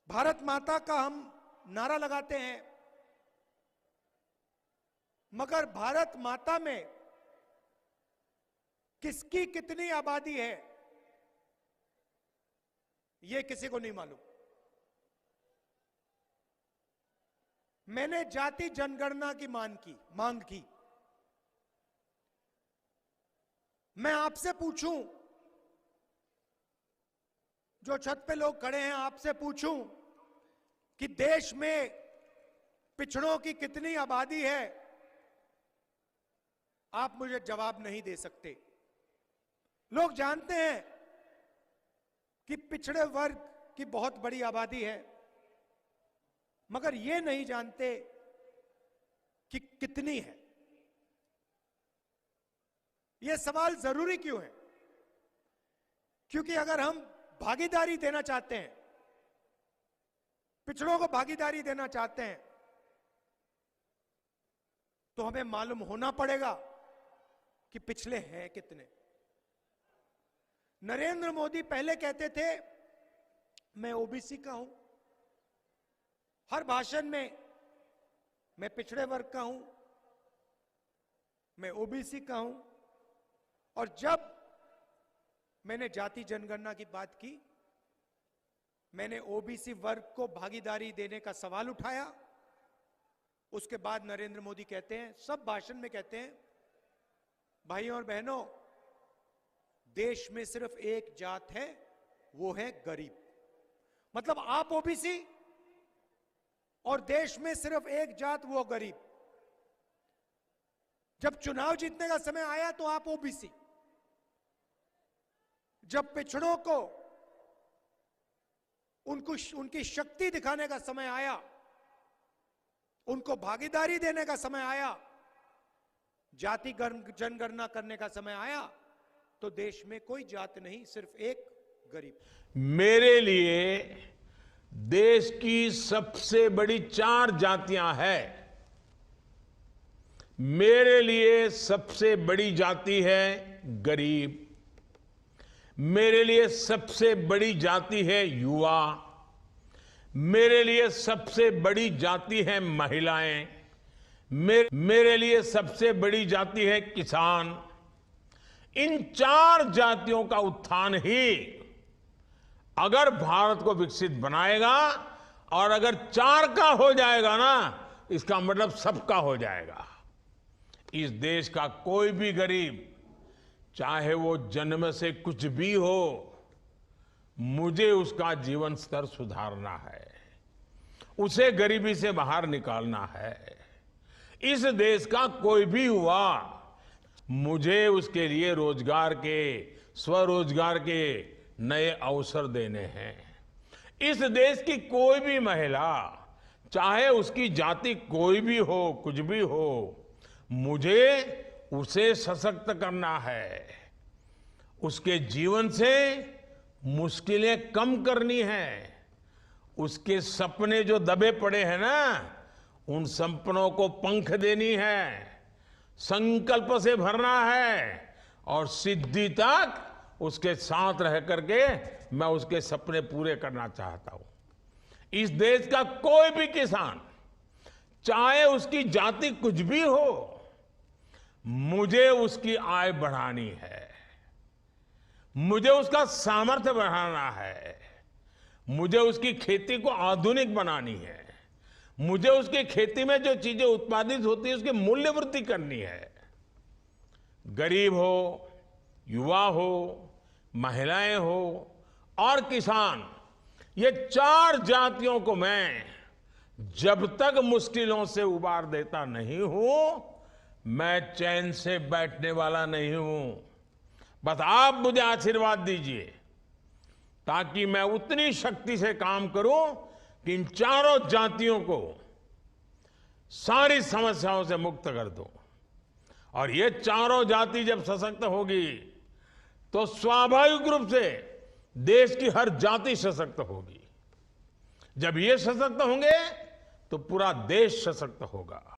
भारत माता का हम नारा लगाते हैं, मगर भारत माता में किसकी कितनी आबादी है यह किसी को नहीं मालूम। मैंने जाति जनगणना की मांग की। मैं आपसे पूछूं, जो छत पे लोग खड़े हैं, आपसे पूछूं कि देश में पिछड़ों की कितनी आबादी है, आप मुझे जवाब नहीं दे सकते। लोग जानते हैं कि पिछड़े वर्ग की बहुत बड़ी आबादी है, मगर ये नहीं जानते कि कितनी है। यह सवाल जरूरी क्यों है? क्योंकि अगर हम भागीदारी देना चाहते हैं, पिछड़ों को भागीदारी देना चाहते हैं, तो हमें मालूम होना पड़ेगा कि पिछले हैं कितने। नरेंद्र मोदी पहले कहते थे मैं ओबीसी का हूं, हर भाषण में मैं पिछड़े वर्ग का हूं, मैं ओबीसी का हूं। और जब मैंने जाति जनगणना की बात की, मैंने ओबीसी वर्ग को भागीदारी देने का सवाल उठाया। उसके बाद नरेंद्र मोदी कहते हैं, सब भाषण में कहते हैं, भाइयों और बहनों, देश में सिर्फ एक जात है, वो है गरीब। मतलब आप ओबीसी और देश में सिर्फ एक जात, वो गरीब। जब चुनाव जीतने का समय आया तो आप ओबीसी। जब पिछड़ों को उनकी शक्ति दिखाने का समय आया, उनको भागीदारी देने का समय आया, जाति जनगणना करने का समय आया, तो देश में कोई जात नहीं, सिर्फ एक गरीब। मेरे लिए देश की सबसे बड़ी 4 जातियां हैं। मेरे लिए सबसे बड़ी जाति है गरीब, मेरे लिए सबसे बड़ी जाति है युवा, मेरे लिए सबसे बड़ी जाति है महिलाएं, मेरे लिए सबसे बड़ी जाति है किसान। इन 4 जातियों का उत्थान ही अगर भारत को विकसित बनाएगा, और अगर 4 का हो जाएगा ना, इसका मतलब सबका हो जाएगा। इस देश का कोई भी गरीब, चाहे वो जन्म से कुछ भी हो, मुझे उसका जीवन स्तर सुधारना है, उसे गरीबी से बाहर निकालना है। इस देश का कोई भी युवा, मुझे उसके लिए रोजगार के, स्वरोजगार के नए अवसर देने हैं। इस देश की कोई भी महिला, चाहे उसकी जाति कोई भी हो, कुछ भी हो, मुझे उसे सशक्त करना है, उसके जीवन से मुश्किलें कम करनी है, उसके सपने जो दबे पड़े हैं ना, उन सपनों को पंख देनी है, संकल्प से भरना है, और सिद्धि तक उसके साथ रह करके मैं उसके सपने पूरे करना चाहता हूं। इस देश का कोई भी किसान, चाहे उसकी जाति कुछ भी हो, मुझे उसकी आय बढ़ानी है, मुझे उसका सामर्थ्य बढ़ाना है, मुझे उसकी खेती को आधुनिक बनानी है, मुझे उसकी खेती में जो चीजें उत्पादित होती है उसकी मूल्य वृद्धि करनी है। गरीब हो, युवा हो, महिलाएं हो और किसान, ये 4 जातियों को मैं जब तक मुश्किलों से उबार देता नहीं हूं, मैं चैन से बैठने वाला नहीं हूं। बस आप मुझे आशीर्वाद दीजिए, ताकि मैं उतनी शक्ति से काम करूं कि इन 4 जातियों को सारी समस्याओं से मुक्त कर दूं। और ये 4 जाति जब सशक्त होगी, तो स्वाभाविक रूप से देश की हर जाति सशक्त होगी। जब ये सशक्त होंगे, तो पूरा देश सशक्त होगा।